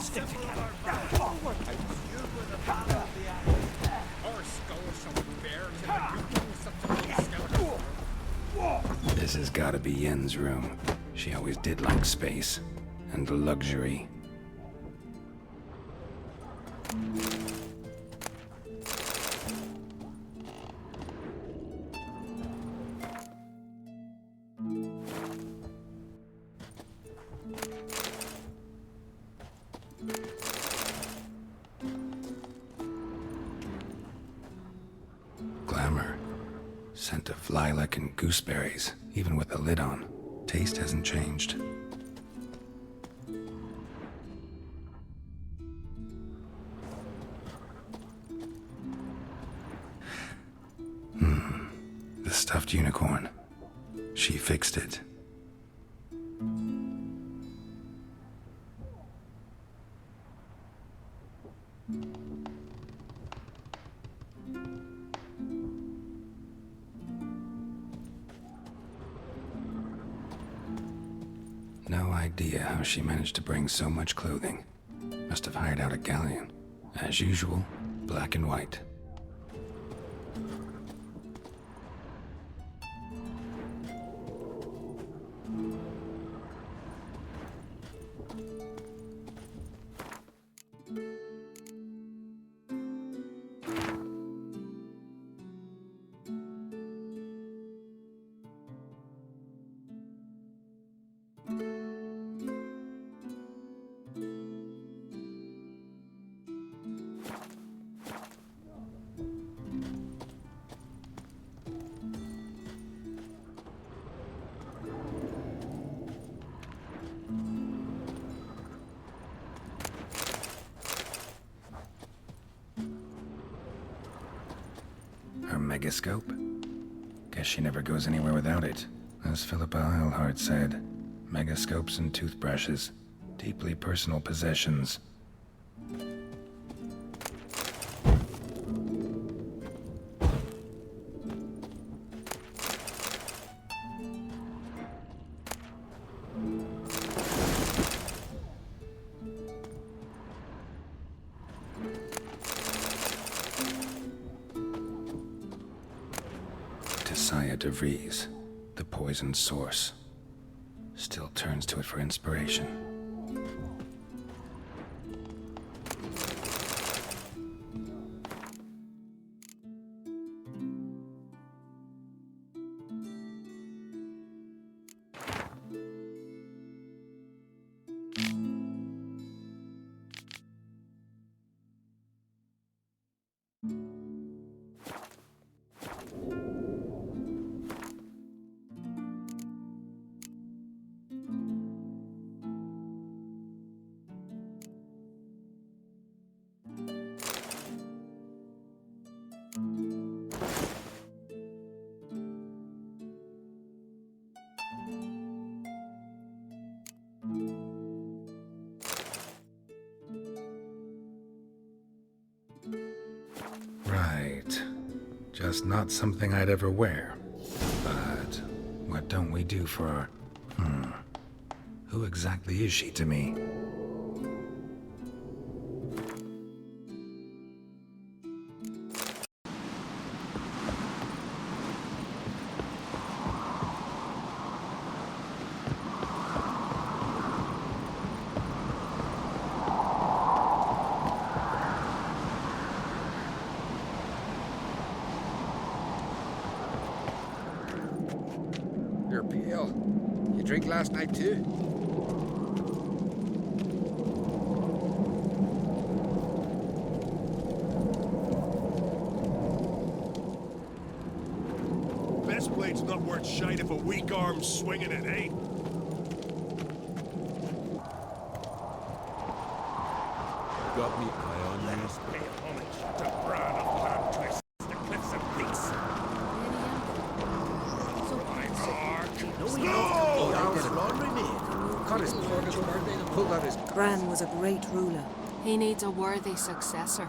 Stick together. This has gotta be Yen's room. She always did like space and luxury. Glamour. Scent of lilac and gooseberries, even with the lid on. Taste hasn't changed. The stuffed unicorn. She fixed it. No idea how she managed to bring so much clothing. Must have hired out a galleon. As usual, black and white. Her megascope? Guess she never goes anywhere without it. As Philippa Eilhart said, megascopes and toothbrushes, deeply personal possessions. Saya DeVries, the poisoned source, still turns to it for inspiration. Right. Just not something I'd ever wear. But what don't we do for our... Who exactly is she to me? You're pale. You drink last night too? Best blade's not worth shite if a weak arm's swinging it, eh? Got me eye on Let us pay homage to Bran of Clan Twist, the Cliffs of Peace. Bran was a great ruler. He needs a worthy successor.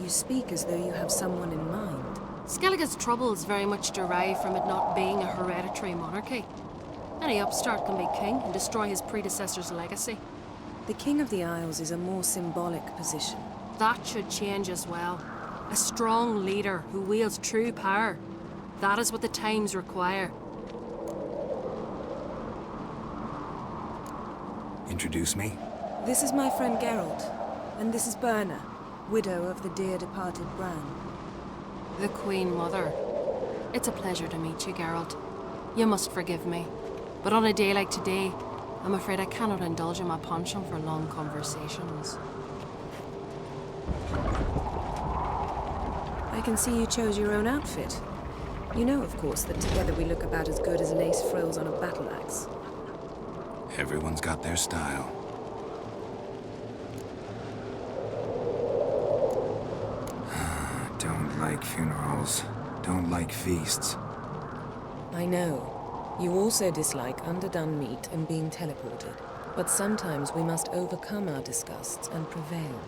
You speak as though you have someone in mind. Skellige's troubles very much derive from it not being a hereditary monarchy. Any upstart can be king and destroy his predecessor's legacy. The King of the Isles is a more symbolic position. That should change as well. A strong leader who wields true power. That is what the times require. Introduce me? This is my friend Geralt, and this is Berna, widow of the dear departed Bran. The Queen Mother. It's a pleasure to meet you, Geralt. You must forgive me. But on a day like today, I'm afraid I cannot indulge in my penchant for long conversations. I can see you chose your own outfit. You know, of course, that together we look about as good as lace frills on a battle axe. Everyone's got their style. Don't like funerals. Don't like feasts. I know. You also dislike underdone meat and being teleported. But sometimes we must overcome our disgusts and prevail.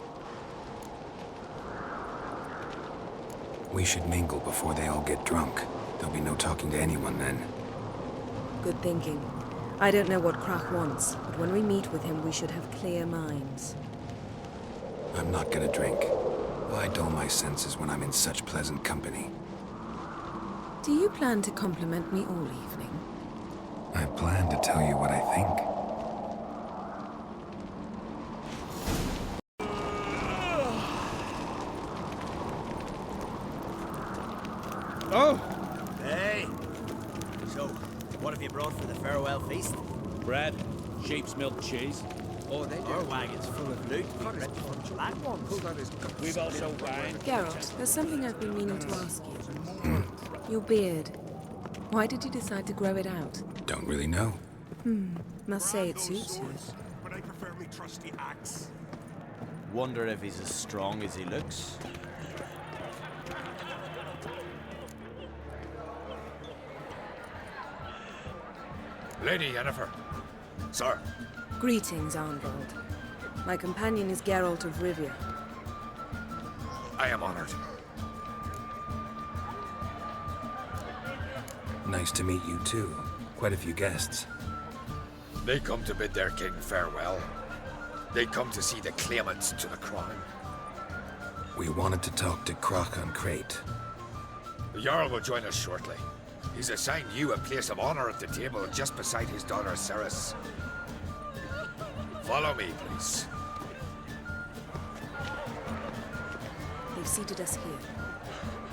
We should mingle before they all get drunk. There'll be no talking to anyone then. Good thinking. I don't know what Krach wants, but when we meet with him, we should have clear minds. I'm not gonna drink. Why dull my senses when I'm in such pleasant company? Do you plan to compliment me all evening? I plan to tell you what I think. Oh! Hey! So, what have you brought for the farewell feast? Bread, sheep's milk cheese. Oh, they do. Our wagon's full of loot. We Cut his ripped from punch. black ones. Pulled out his guts. We've also wine. Geralt, there's something I've been meaning to ask you. Your beard. Why did you decide to grow it out? Don't really know. Must say it suits you. But I prefer me trusty axe. Wonder if he's as strong as he looks. Lady Yennefer. Sir. Greetings, Arnvald. My companion is Geralt of Rivia. I am honored. Nice to meet you too. Quite a few guests. They come to bid their king farewell. They come to see the claimants to the crown. We wanted to talk to Krach on Crate. The Jarl will join us shortly. He's assigned you a place of honor at the table just beside his daughter Ceres. Follow me, please. They've seated us here.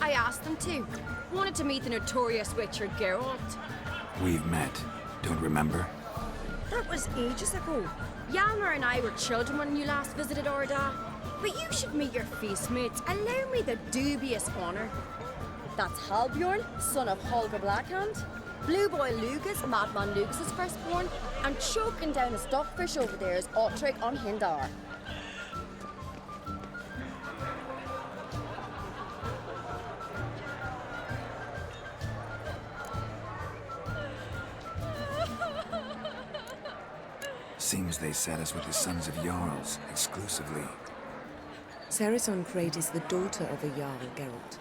I asked them to. Wanted to meet the notorious Witcher Geralt. We've met. Don't remember? That was ages ago. Yalmer and I were children when you last visited Orda. But you should meet your feast mates. Allow me the dubious honor. That's Halbjorn, son of Holger Blackhand. Blue Boy Lugas, Madman Lugas' firstborn. And choking down a stockfish over there is Otrek on Hindar. Seems they set us with the sons of Jarls, exclusively. Ceres on Crate is the daughter of a Jarl, Geralt.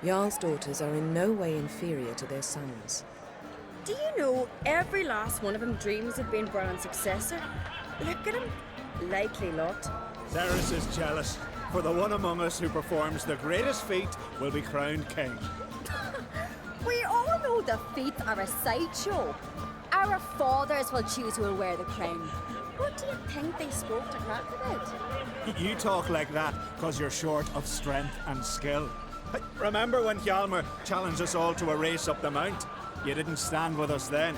Jarl's daughters are in no way inferior to their sons. Do you know every last one of them dreams of being Bran's successor? Look at him. Likely lot. Ceres is jealous, for the one among us who performs the greatest feat will be crowned king. We all know the feet are a sideshow. Our fathers will choose who will wear the crown. What do you think they spoke to Krach about? You talk like that because you're short of strength and skill. Remember when Hjalmar challenged us all to a race up the mount? You didn't stand with us then.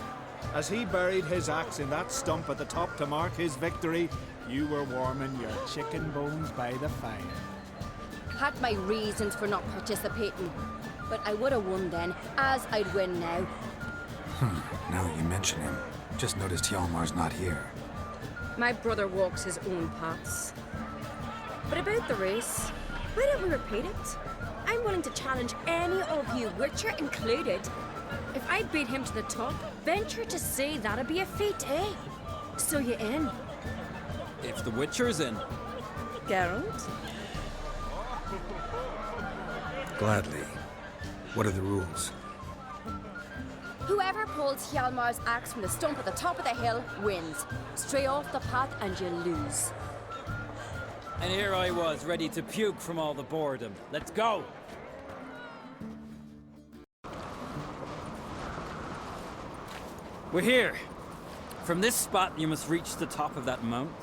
As he buried his axe in that stump at the top to mark his victory, you were warming your chicken bones by the fire. Had my reasons for not participating. But I would have won then, as I'd win now. Now you mention him. Just noticed Hjalmar's not here. My brother walks his own paths. But about the race, why don't we repeat it? I'm willing to challenge any of you, Witcher included. If I beat him to the top, venture to say that'd be a feat, eh? So you in? If the Witcher's in. Geralt? Gladly. What are the rules? Whoever pulls Hjalmar's axe from the stump at the top of the hill wins. Stray off the path and you lose. And here I was, ready to puke from all the boredom. Let's go! We're here. From this spot, you must reach the top of that mountain.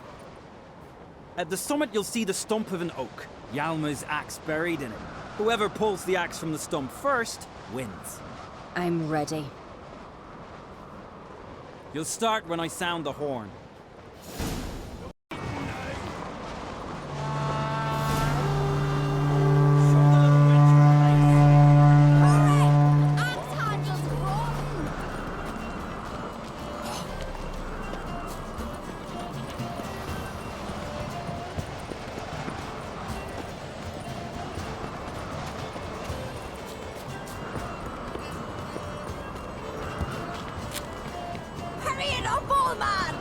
At the summit, you'll see the stump of an oak. Hjalmar's axe buried in it. Whoever pulls the axe from the stump first wins. I'm ready. You'll start when I sound the horn. Hurry it up, old man!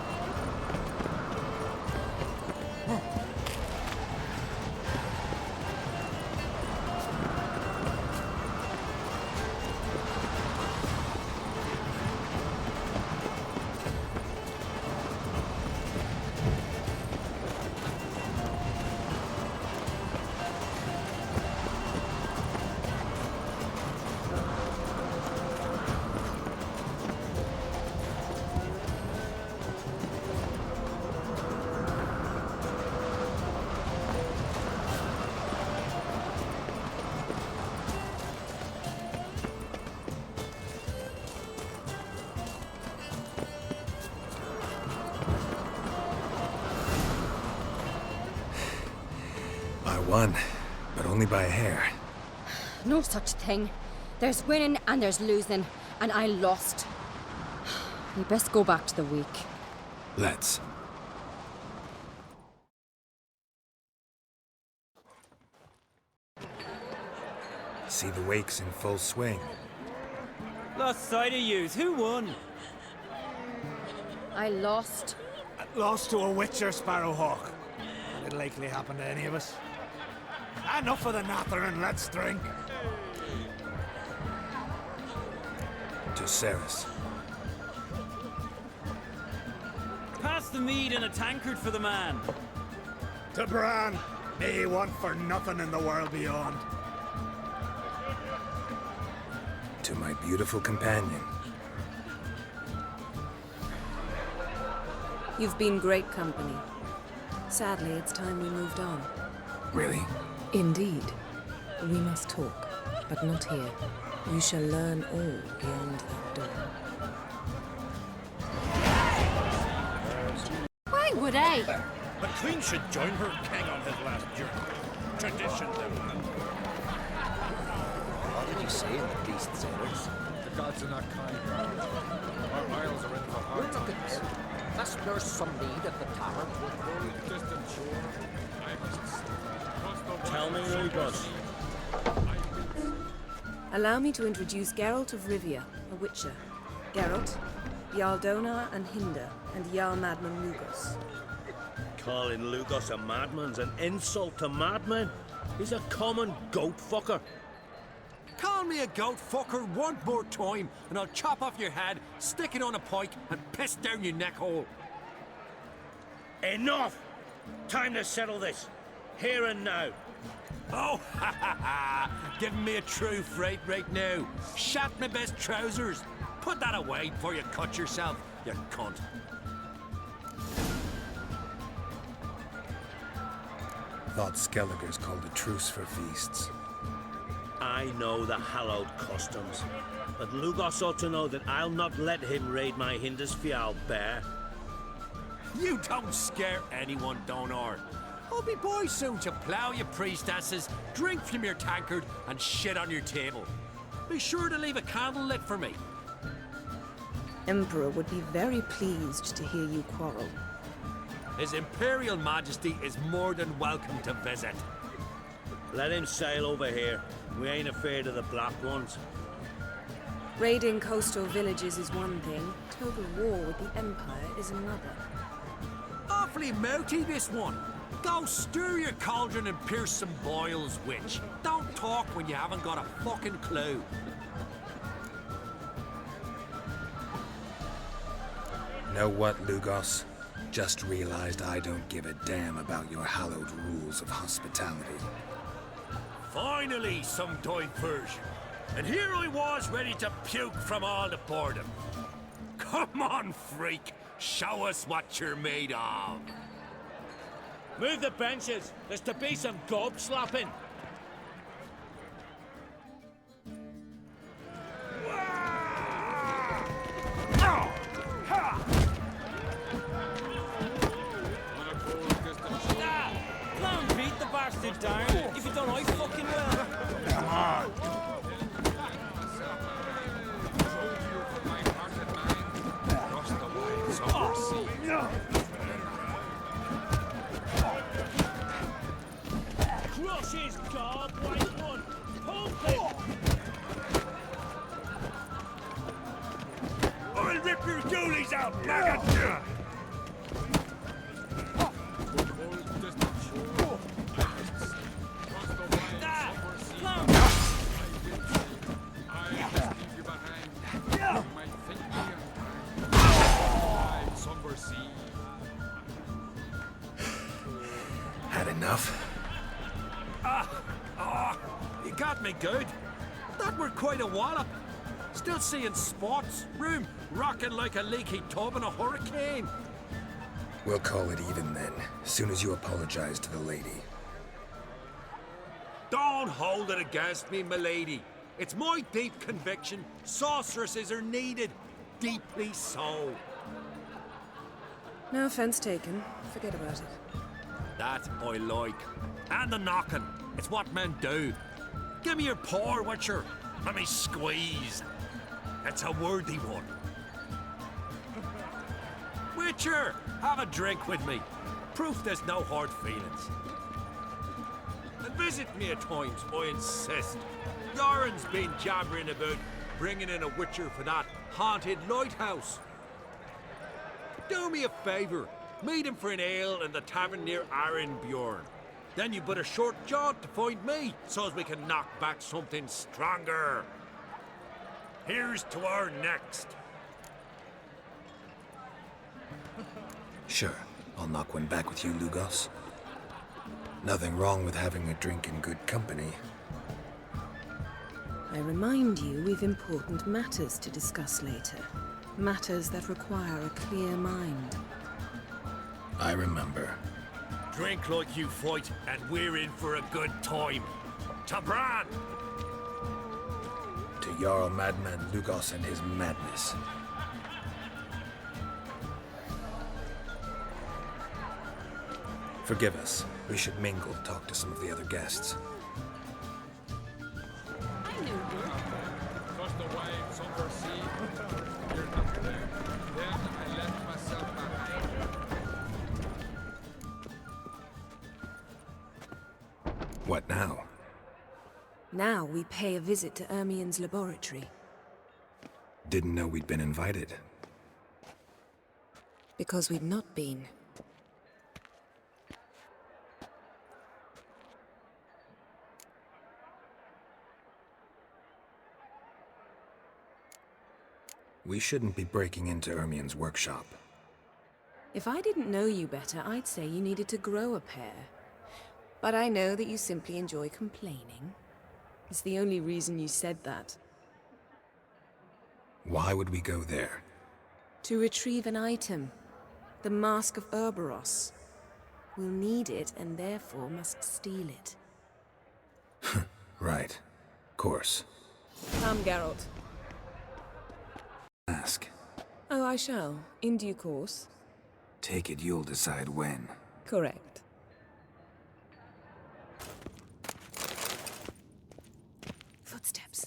I won, but only by a hair. No such thing. There's winning and there's losing, and I lost. We best go back to the week. Let's. See the wakes in full swing. Lost sight of yous. Who won? I lost. Lost to a witcher, Sparrowhawk. It'll likely happen to any of us. Enough of the natter and let's drink. To Ceres. Pass the mead in a tankard for the man. To Bran, may he want for nothing in the world beyond. To my beautiful companion. You've been great company. Sadly, it's time we moved on. Really? Indeed. We must talk, but not here. You shall learn all beyond that door. Why would I? The Queen should join her king on his last journey. Tradition, then. What did you say in the priest's sailors? The gods are not kind. Our isles are in for hard Look at this. Must nurse some need at the tavern. distant shore. Tell me, Lugos. Allow me to introduce Geralt of Rivia, a witcher. Geralt, Jarl Donar and Hinder, and Jarl Madman Lugos. Calling Lugos a madman's an insult to madmen. He's a common goat fucker. Call me a goat fucker one more time, and I'll chop off your head, stick it on a pike, and piss down your neck hole. Enough! Time to settle this. Here and now. Oh, ha ha ha! Giving me a true fright right now. Shat my best trousers. Put that away before you cut yourself, you cunt. Thought Skelliger's called a truce for feasts. I know the hallowed customs, but Lugos ought to know that I'll not let him raid my Hindisfial bear. You don't scare anyone, Donar. I'll be boy soon to plough your priestesses, drink from your tankard, and shit on your table. Be sure to leave a candle lit for me. Emperor would be very pleased to hear you quarrel. His Imperial Majesty is more than welcome to visit. Let him sail over here. We ain't afraid of the Black Ones. Raiding coastal villages is one thing. Total war with the Empire is another. Awfully mouty, this one. Go stir your cauldron and pierce some boils, witch. Don't talk when you haven't got a fucking clue. know what, Lugos? Just realized I don't give a damn about your hallowed rules of hospitality. Finally, some diversion. And here I was ready to puke from all the boredom. Come on, freak. Show us what you're made of. Move the benches. There's to be some gob slapping. Clown beat the bastard down. If you don't, I fucking will. Come on. Crush his gob, white one. Pump him. I'll rip your ghoulies out, maggot! Had enough? You got me good. That were quite a wallop. Still seeing spots, room rocking like a leaky tub in a hurricane. We'll call it even then, soon as you apologize to the lady. Don't hold it against me, milady. It's my deep conviction sorceresses are needed. Deeply so. No offense taken. Forget about it. That I like. And the knocking. It's what men do. Give me your paw, Witcher. Let me squeeze. It's a worthy one. Witcher, have a drink with me. Proof there's no hard feelings. And visit me at times, I insist. Lauren's been jabbering about bringing in a Witcher for that haunted lighthouse. Do me a favour. Meet him for an ale in the tavern near Arenbjorn. Then you but a short jaunt to find me, so as we can knock back something stronger. Here's to our next. Sure, I'll knock one back with you, Lugos. Nothing wrong with having a drink in good company. I remind you we've important matters to discuss later. Matters that require a clear mind. I remember. Drink like you fight, and we're in for a good time. To Bran! To Jarl Madman Lugos and his madness. Forgive us. We should mingle, talk to some of the other guests. What now? Now we pay a visit to Ermien's laboratory. Didn't know we'd been invited. Because we've not been. We shouldn't be breaking into Ermien's workshop. If I didn't know you better, I'd say you needed to grow a pair. But I know that you simply enjoy complaining. It's the only reason you said that. Why would we go there? To retrieve an item. The Mask of Ouroboros. We'll need it and therefore must steal it. Right. Course. Come, Geralt. Ask. Oh, I shall. In due course. Take it you'll decide when. Correct. Footsteps.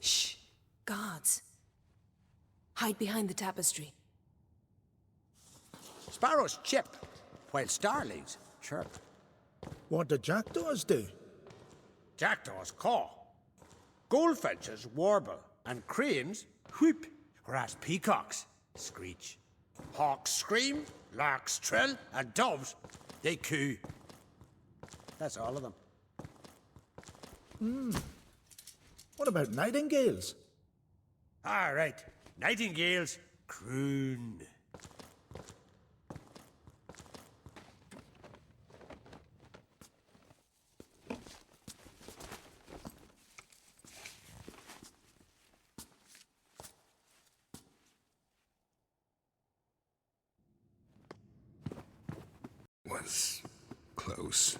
Shh. Guards. Hide behind the tapestry. Sparrows chip, while starlings chirp. What do jackdaws do? Jackdaws caw. Goldfinches warble, and cranes whoop, whereas peacocks screech. Hawks scream, larks trill, and doves, they coo. That's all of them. What about nightingales? All right. Nightingales, croon. Was close.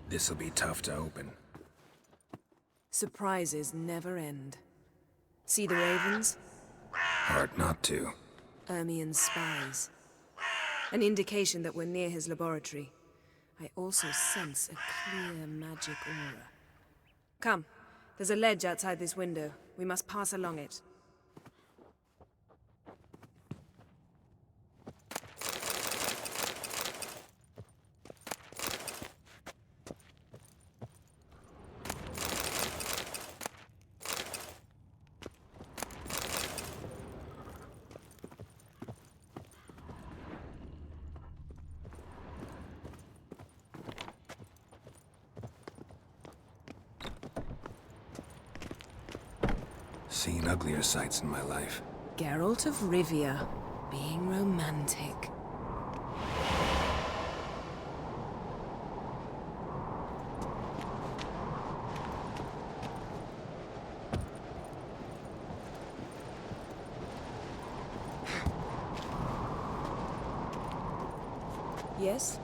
This'll be tough to open. Surprises never end. See the ravens? Hard not to. Ermien's spies. An indication that we're near his laboratory. I also sense a clear magic aura. Come, there's a ledge outside this window. We must pass along it. Seen uglier sights in my life. Geralt of Rivia, being romantic. Yes?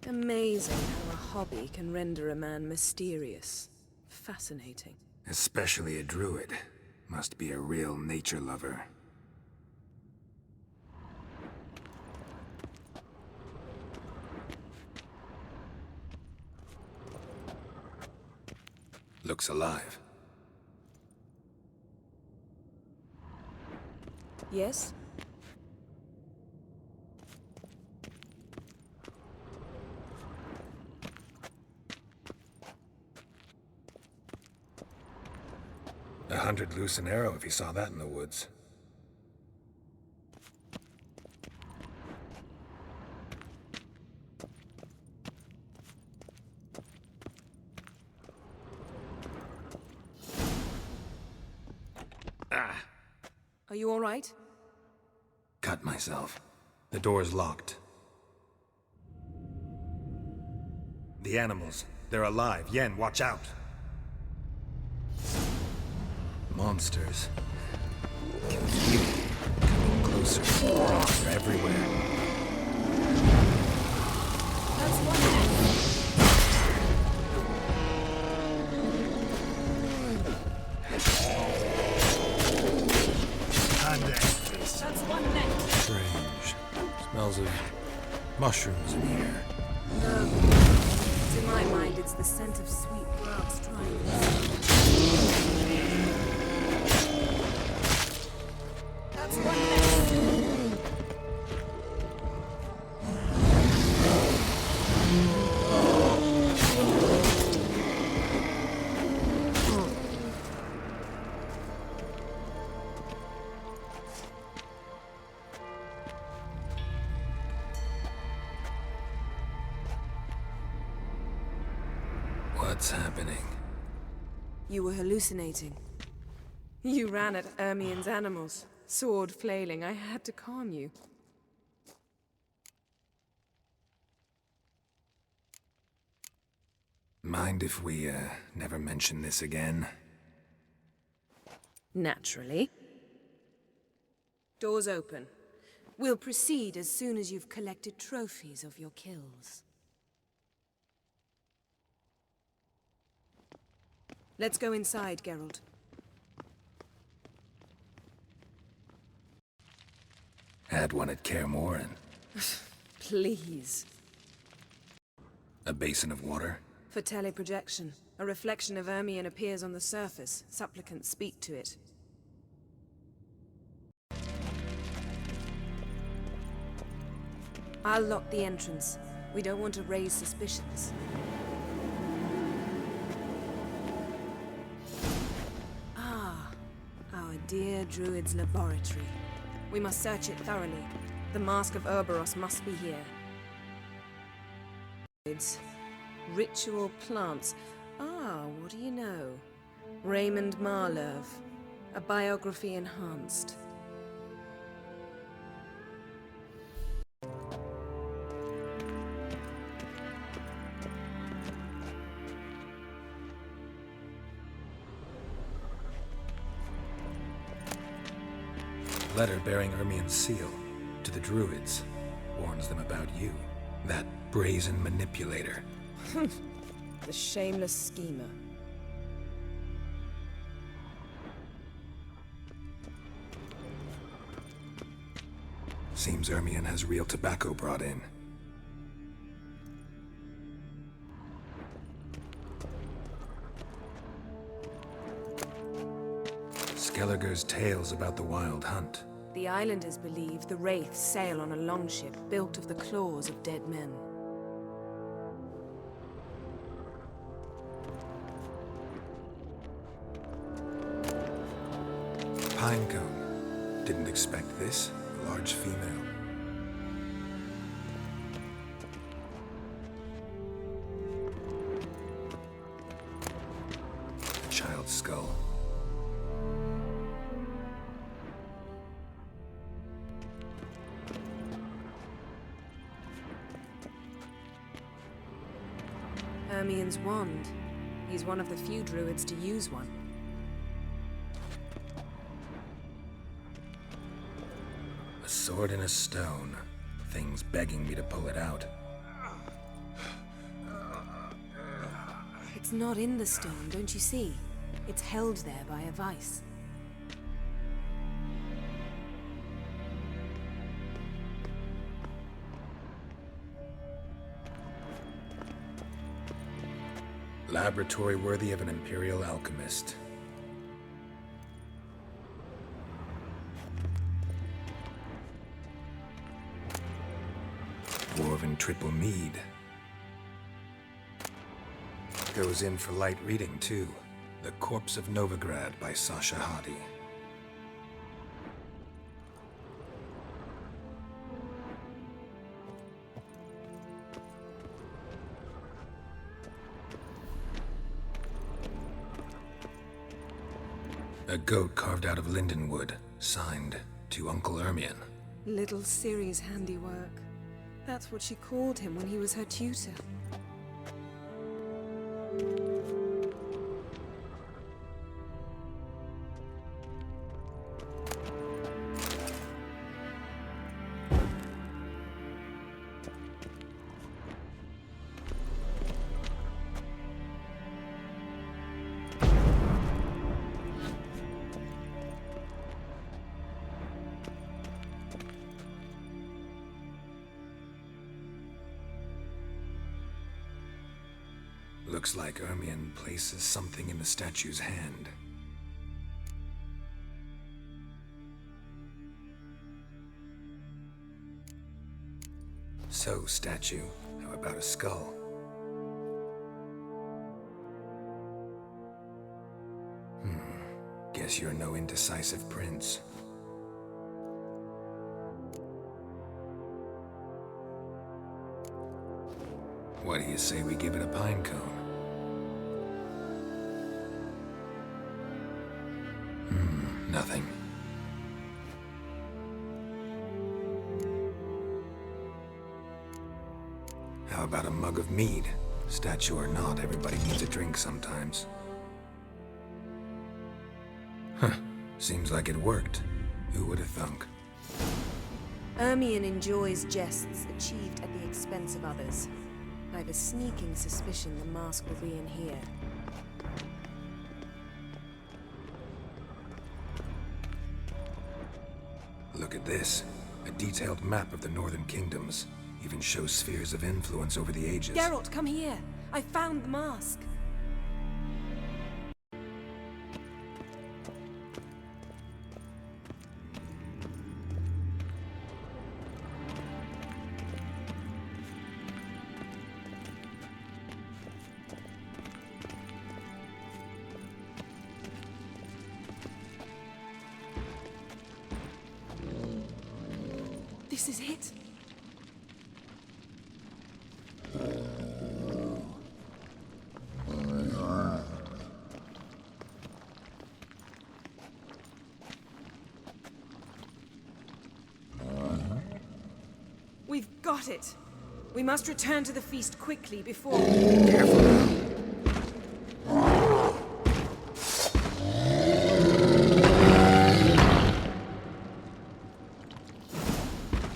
Amazing how a hobby can render a man mysterious. Fascinating. Especially a druid. Must be a real nature lover. Looks alive. Yes? $100 loose an arrow if he saw that in the woods. Ah! Are you all right? Cut myself. The door's locked. The animals. They're alive. Yen, watch out! Monsters. Can feel it. Coming closer. They're everywhere. That's one. That's one neck. Strange. Smells of mushrooms in here. No. To my mind, it's the scent of sweet grass trying. That's one neck. What's happening? You were hallucinating. You ran at Ermien's animals, sword flailing. I had to calm you. Mind if we, never mention this again? Naturally. Doors open. We'll proceed as soon as you've collected trophies of your kills. Let's go inside, Geralt. Had one at Kaer Morhen. Please. A basin of water? For teleprojection. A reflection of Ermion appears on the surface. Supplicants speak to it. I'll lock the entrance. We don't want to raise suspicions. Ah, our dear Druid's laboratory. We must search it thoroughly. The Mask of Ouroboros must be here. Ritual plants. Ah, what do you know? Raymond Marlev. A biography enhanced. Letter bearing Ermion's seal to the Druids. Warns them about you. That brazen manipulator. The shameless schemer. Seems Ermion has real tobacco brought in. Skelliger's tales about the Wild Hunt. The islanders believe the Wraiths sail on a longship built of the claws of dead men. Pinecone. Didn't expect this. A large female. A child's skull. Ermion's wand. He's one of the few druids to use one. A sword and a stone. Things begging me to pull it out. It's not in the stone, don't you see? It's held there by a vice. Laboratory worthy of an Imperial alchemist. Dwarven triple mead. Goes in for light reading, too. The Corpse of Novigrad by Sasha Hadi. A goat carved out of lindenwood, signed to Uncle Ermion. Little Ciri's handiwork. That's what she called him when he was her tutor. Looks like Ermion places something in the statue's hand. So, statue, how about a skull? Guess you're no indecisive prince. What do you say we give it a pine cone? Nothing. How about a mug of mead? Statue or not, everybody needs a drink sometimes. Huh. Seems like it worked. Who would have thunk? Ermion enjoys jests achieved at the expense of others. I've a sneaking suspicion the mask will be in here. Look at this. A detailed map of the Northern Kingdoms. Even shows spheres of influence over the ages. Geralt, come here. I found the mask. This is it. We've got it. We must return to the feast quickly before... Careful.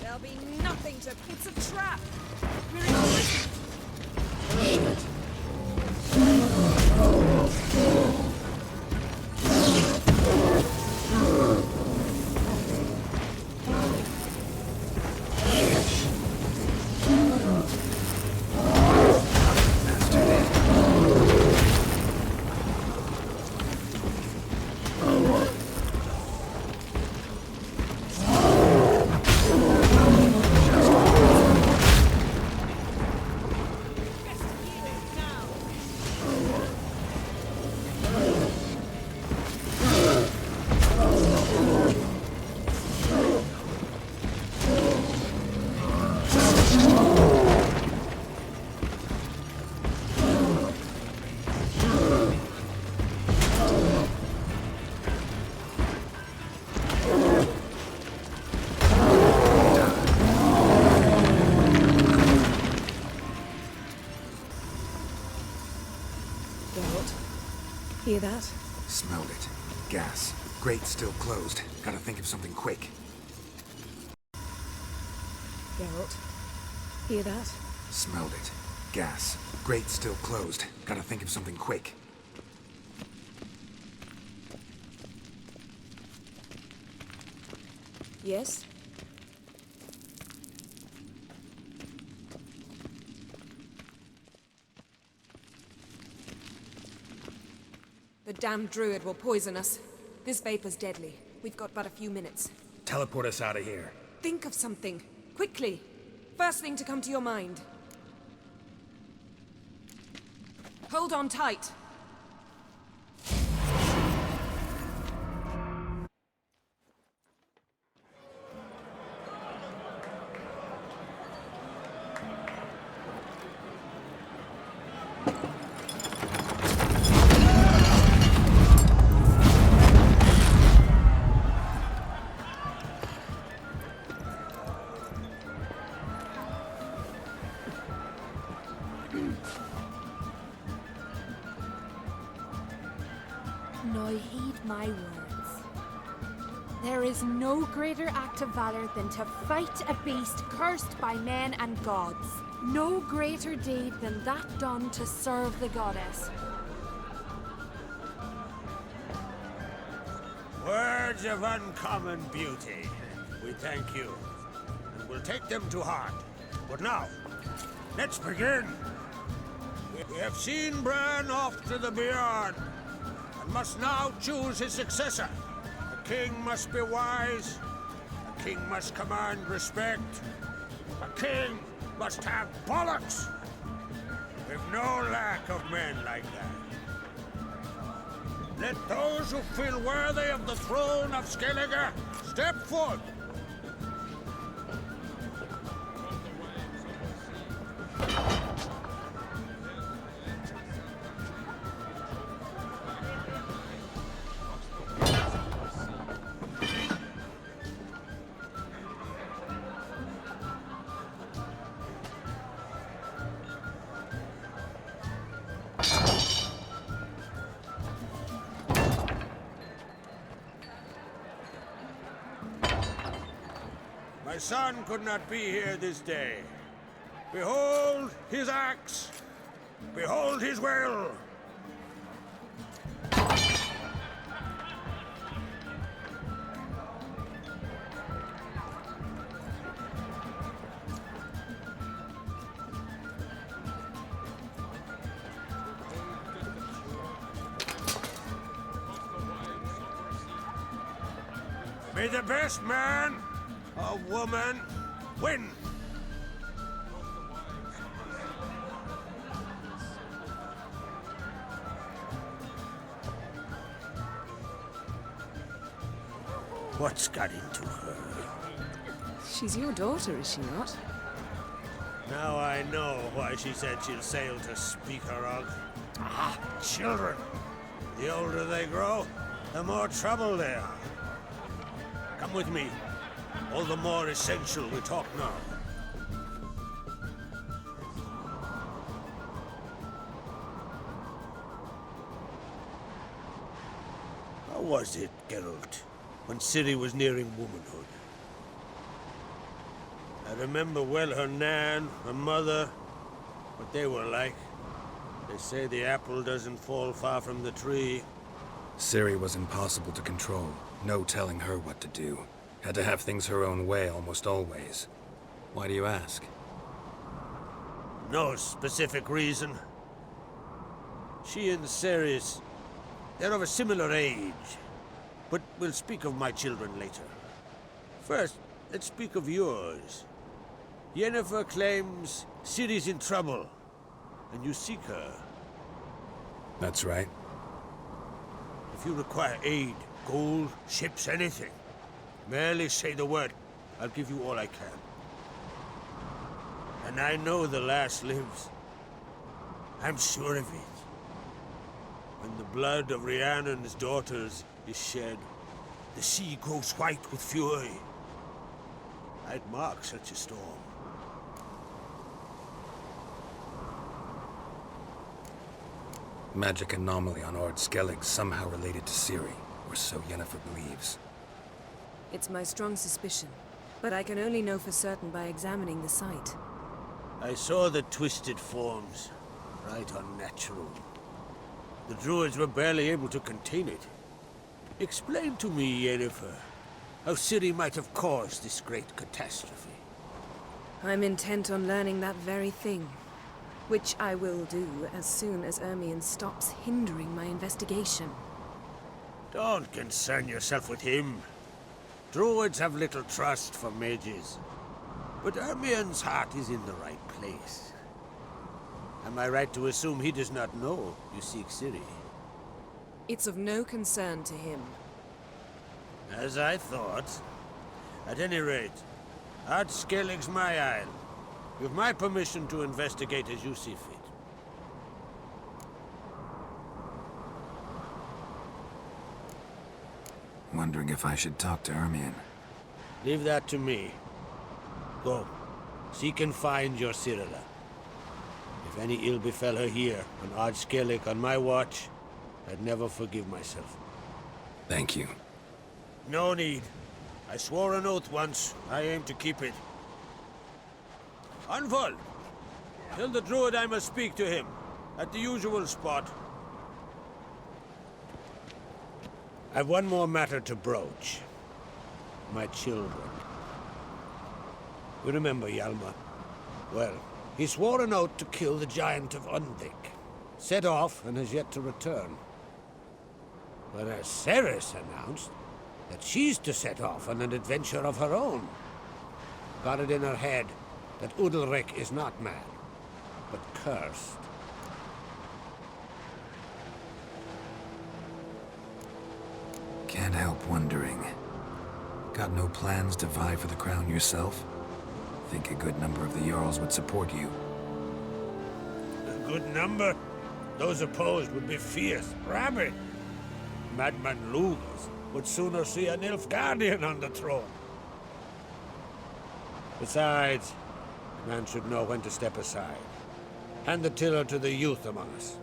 There'll be nothing to... It's a trap! We're in a... Shit. Hear that? Smelled it. Gas. Grate still closed. Gotta think of something quick. Geralt, hear that? Smelled it. Gas. Grate still closed. Gotta think of something quick. Yes? The damned druid will poison us. This vapor's deadly. We've got but a few minutes. Teleport us out of here. Think of something. Quickly. First thing to come to your mind. Hold on tight. Now heed my words. There is no greater act of valor than to fight a beast cursed by men and gods. No greater deed than that done to serve the goddess. Words of uncommon beauty. We thank you, and we'll take them to heart. But now, let's begin. We have seen Bran off to the beyond, and must now choose his successor. A king must be wise. A king must command respect. A king must have bollocks. We've no lack of men like that. Let those who feel worthy of the throne of Skellige step forth. My son could not be here this day. Behold his axe. Behold his will. May the best man or woman win. What's got into her? She's your daughter, is she not? Now I know why she said she'll sail to Speakerog. Ah, children. The older they grow, the more trouble they are. Come with me. All the more essential we talk now. How was it, Geralt, when Ciri was nearing womanhood? I remember well her nan, her mother, what they were like. They say the apple doesn't fall far from the tree. Ciri was impossible to control. No telling her what to do. Had to have things her own way almost always. Why do you ask? No specific reason. She and Ceres, they're of a similar age. But we'll speak of my children later. First, let's speak of yours. Yennefer claims Ciri's in trouble, and you seek her. That's right. If you require aid, gold, ships, anything, merely say the word. I'll give you all I can. And I know the lass lives. I'm sure of it. When the blood of Rhiannon's daughters is shed, the sea grows white with fury. I'd mark such a storm. Magic anomaly on Ord Skellig somehow related to Ciri, or so Yennefer believes. It's my strong suspicion, but I can only know for certain by examining the site. I saw the twisted forms, right unnatural. The druids were barely able to contain it. Explain to me, Yennefer, how Ciri might have caused this great catastrophe. I'm intent on learning that very thing, which I will do as soon as Ermion stops hindering my investigation. Don't concern yourself with him. Druids have little trust for mages. But Ermion's heart is in the right place. Am I right to assume he does not know you seek Ciri? It's of no concern to him. As I thought. At any rate, Ard Skellig's my isle. With my permission to investigate as you see fit. Wondering if I should talk to Ermion. Leave that to me. Go. Seek and find your Cyrilla. If any ill befell her here, on Ard Skellig on my watch, I'd never forgive myself. Thank you. No need. I swore an oath once. I aim to keep it. Anvol! Tell the druid I must speak to him, at the usual spot. I've one more matter to broach. My children. You remember Hjalmar? Well, he swore an oath to kill the giant of Undvik. Set off and has yet to return. But as Ceres announced that she's to set off on an adventure of her own. Got it in her head that Udalric is not mad, but cursed. Can't help wondering. Got no plans to vie for the crown yourself? Think a good number of the Jarls would support you. A good number? Those opposed would be fierce, rabid. Madman Lugas would sooner see an Nilfgaardian on the throne. Besides, a man should know when to step aside. Hand the tiller to the youth among us.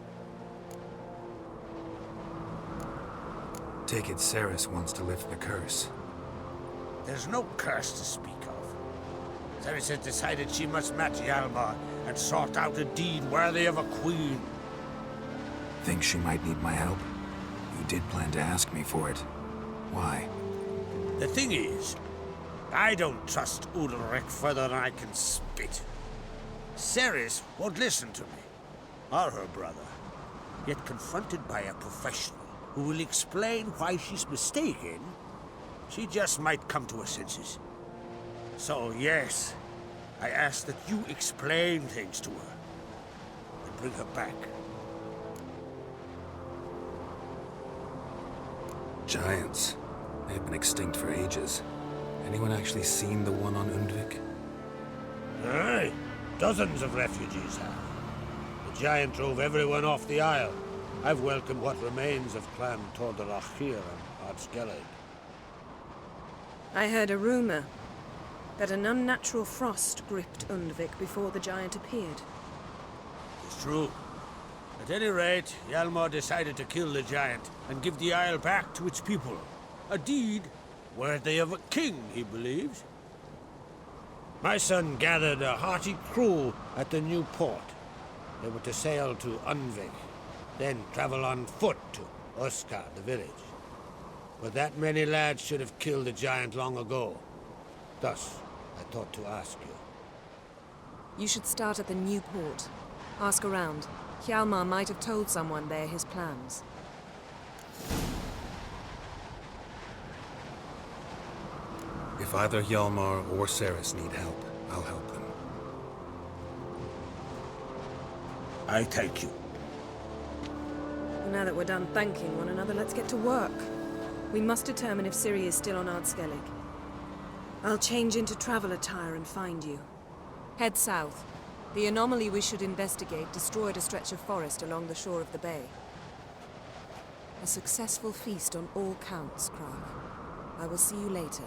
Take it Ceres wants to lift the curse. There's no curse to speak of. Ceres has decided she must match Hjalmar and sort out a deed worthy of a queen. Think she might need my help? You did plan to ask me for it. Why? The thing is, I don't trust Udalric further than I can spit. Ceres won't listen to me, or her brother. Yet confronted by a professional who will explain why she's mistaken, She just might come to her senses. So, yes, I ask that you explain things to her and bring her back. Giants. They've been extinct for ages. Anyone actually seen the one on Undvik? Aye, dozens of refugees have. The giant drove everyone off the isle. I've welcomed what remains of Clan Tordarachir and Ardskellig. I heard a rumor that an unnatural frost gripped Undvik before the giant appeared. It's true. At any rate, Hjalmar decided to kill the giant and give the isle back to its people. A deed worthy of a king, he believes. My son gathered a hearty crew at the new port. They were to sail to Undvik, then travel on foot to Oskar, the village. But that many lads should have killed the giant long ago. Thus, I thought to ask you. You should start at the new port. Ask around. Hjalmar might have told someone there his plans. If either Hjalmar or Ceres need help, I'll help them. I thank you. Now that we're done thanking one another, let's get to work. We must determine if Ciri is still on Ardskellig. I'll change into travel attire and find you. Head south. The anomaly we should investigate destroyed a stretch of forest along the shore of the bay. A successful feast on all counts, Krag. I will see you later.